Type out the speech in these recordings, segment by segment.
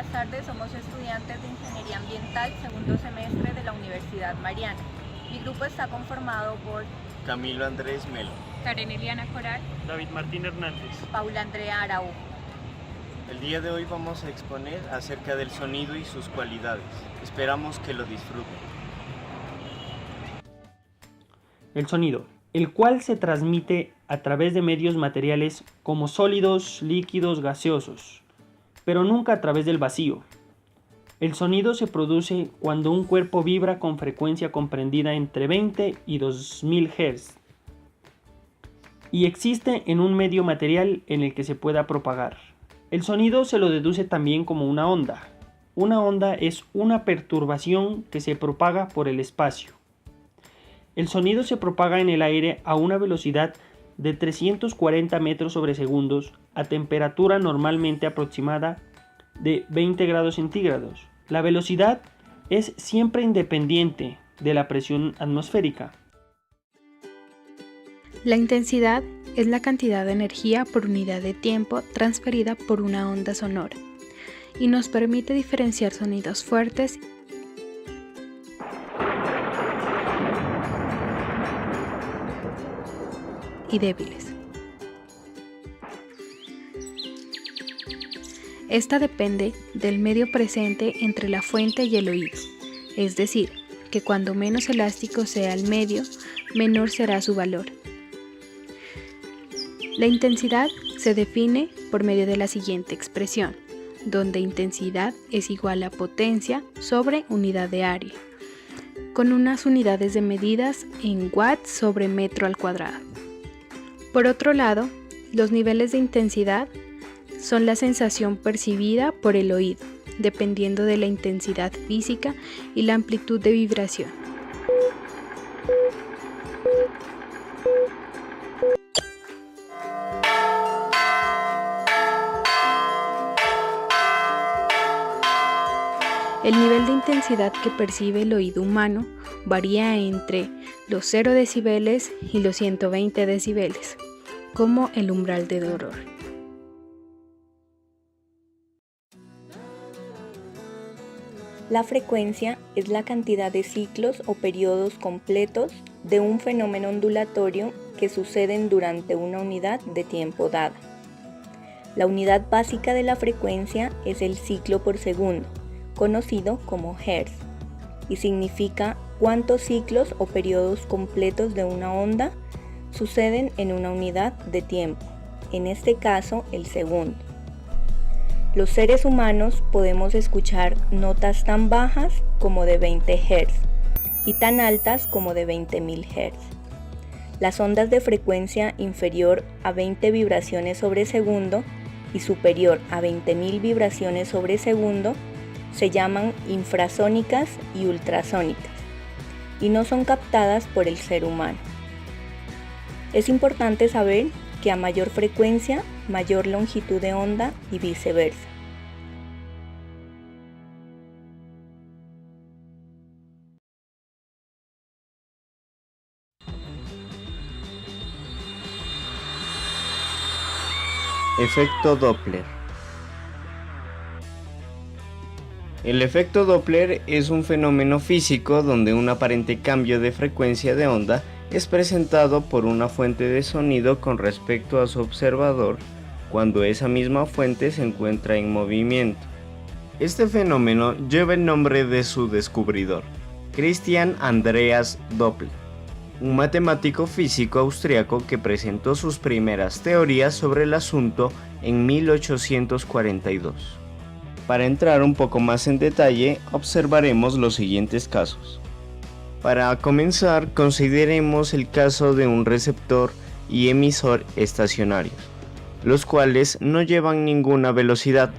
buenas tardes, somos estudiantes de Ingeniería Ambiental, segundo semestre de la Universidad Mariana. Mi grupo está conformado por Camilo Andrés Melo, Karen Eliana Coral, David Martín Hernández, Paula Andrea Araujo. El día de hoy vamos a exponer acerca del sonido y sus cualidades. Esperamos que lo disfruten. El sonido, el cual se transmite a través de medios materiales como sólidos, líquidos, gaseosos, pero nunca a través del vacío. El sonido se produce cuando un cuerpo vibra con frecuencia comprendida entre 20 y 2000 Hz y existe en un medio material en el que se pueda propagar. El sonido se lo deduce también como una onda. Una onda es una perturbación que se propaga por el espacio. El sonido se propaga en el aire a una velocidad de 340 metros sobre segundos a temperatura normalmente aproximada de 20 grados centígrados. La velocidad es siempre independiente de la presión atmosférica. La intensidad es la cantidad de energía por unidad de tiempo transferida por una onda sonora y nos permite diferenciar sonidos fuertes y débiles. Esta depende del medio presente entre la fuente y el oído, es decir, que cuando menos elástico sea el medio, menor será su valor. La intensidad se define por medio de la siguiente expresión, donde intensidad es igual a potencia sobre unidad de área, con unas unidades de medidas en watts sobre metro al cuadrado. Por otro lado, los niveles de intensidad son la sensación percibida por el oído, dependiendo de la intensidad física y la amplitud de vibración. El nivel de intensidad que percibe el oído humano varía entre los 0 decibeles y los 120 decibeles, como el umbral de dolor. La frecuencia es la cantidad de ciclos o periodos completos de un fenómeno ondulatorio que suceden durante una unidad de tiempo dada. La unidad básica de la frecuencia es el ciclo por segundo, conocido como Hertz, y significa cuántos ciclos o periodos completos de una onda suceden en una unidad de tiempo, en este caso el segundo. Los seres humanos podemos escuchar notas tan bajas como de 20 Hz y tan altas como de 20.000 Hz. Las ondas de frecuencia inferior a 20 vibraciones sobre segundo y superior a 20.000 vibraciones sobre segundo se llaman infrasónicas y ultrasónicas y no son captadas por el ser humano. Es importante saber que a mayor frecuencia, mayor longitud de onda y viceversa. Efecto Doppler. El efecto Doppler es un fenómeno físico donde un aparente cambio de frecuencia de onda es presentado por una fuente de sonido con respecto a su observador cuando esa misma fuente se encuentra en movimiento. Este fenómeno lleva el nombre de su descubridor, Christian Andreas Doppler, un matemático físico austriaco que presentó sus primeras teorías sobre el asunto en 1842. Para entrar un poco más en detalle, observaremos los siguientes casos. Para comenzar, consideremos el caso de un receptor y emisor estacionarios, los cuales no llevan ninguna velocidad.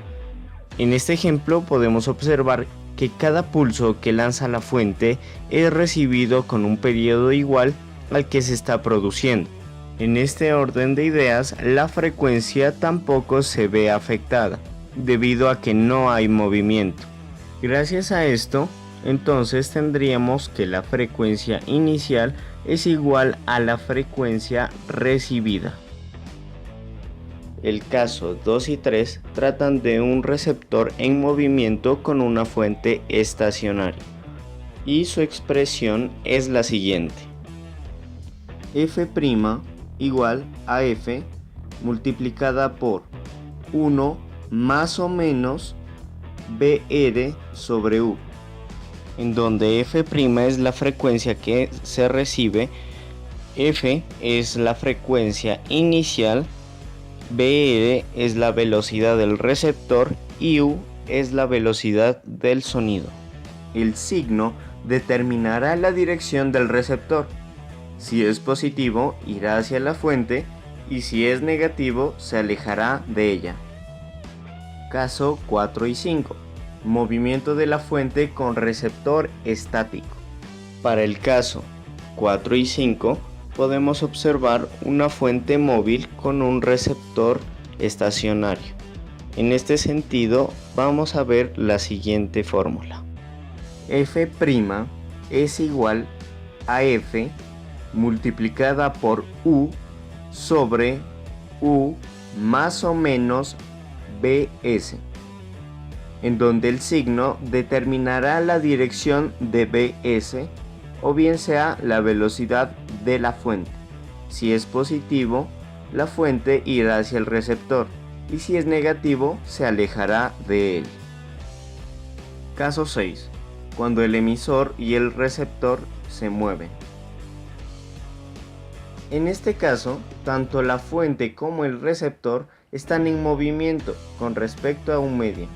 En este ejemplo podemos observar que cada pulso que lanza la fuente es recibido con un periodo igual al que se está produciendo. En este orden de ideas, la frecuencia tampoco se ve afectada, debido a que no hay movimiento. Gracias a esto, entonces tendríamos que la frecuencia inicial es igual a la frecuencia recibida. El caso 2 y 3 tratan de un receptor en movimiento con una fuente estacionaria, y su expresión es la siguiente: F' igual a F multiplicada por 1 más o menos BR sobre U, en donde F' es la frecuencia que se recibe, F es la frecuencia inicial, BR es la velocidad del receptor y U es la velocidad del sonido. El signo determinará la dirección del receptor. Si es positivo, irá hacia la fuente, y si es negativo, se alejará de ella. Caso 4 y 5. Movimiento de la fuente con receptor estático. Para el caso 4 y 5, podemos observar una fuente móvil con un receptor estacionario. En este sentido, vamos a ver la siguiente fórmula. F' es igual a F multiplicada por U sobre U más o menos BS, en donde el signo determinará la dirección de BS, o bien sea la velocidad de la fuente. Si es positivo, la fuente irá hacia el receptor, y si es negativo, se alejará de él. Caso 6. Cuando el emisor y el receptor se mueven. En este caso, tanto la fuente como el receptor están en movimiento con respecto a un medio.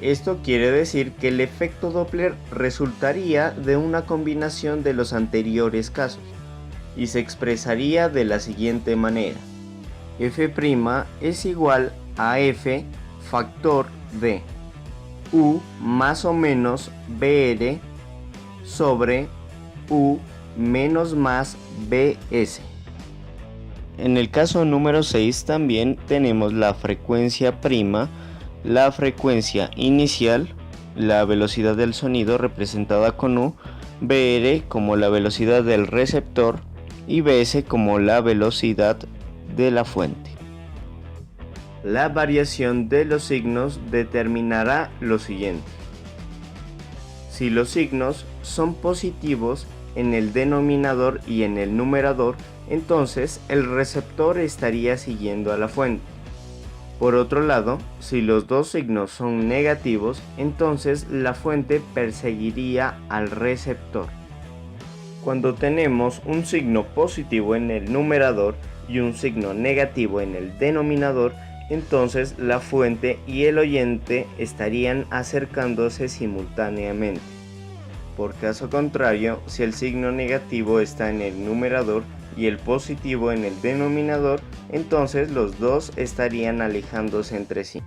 Esto quiere decir que el efecto Doppler resultaría de una combinación de los anteriores casos, y se expresaría de la siguiente manera: F' es igual a F factor de U más o menos BR sobre U menos más BS. En el caso número 6 también tenemos la frecuencia prima, la frecuencia inicial, la velocidad del sonido representada con U, BR como la velocidad del receptor y BS como la velocidad de la fuente. La variación de los signos determinará lo siguiente. Si los signos son positivos en el denominador y en el numerador, entonces el receptor estaría siguiendo a la fuente. Por otro lado, si los dos signos son negativos, entonces la fuente perseguiría al receptor. Cuando tenemos un signo positivo en el numerador y un signo negativo en el denominador, entonces la fuente y el oyente estarían acercándose simultáneamente. Por caso contrario, si el signo negativo está en el numerador y el positivo en el denominador, entonces los dos estarían alejándose entre sí.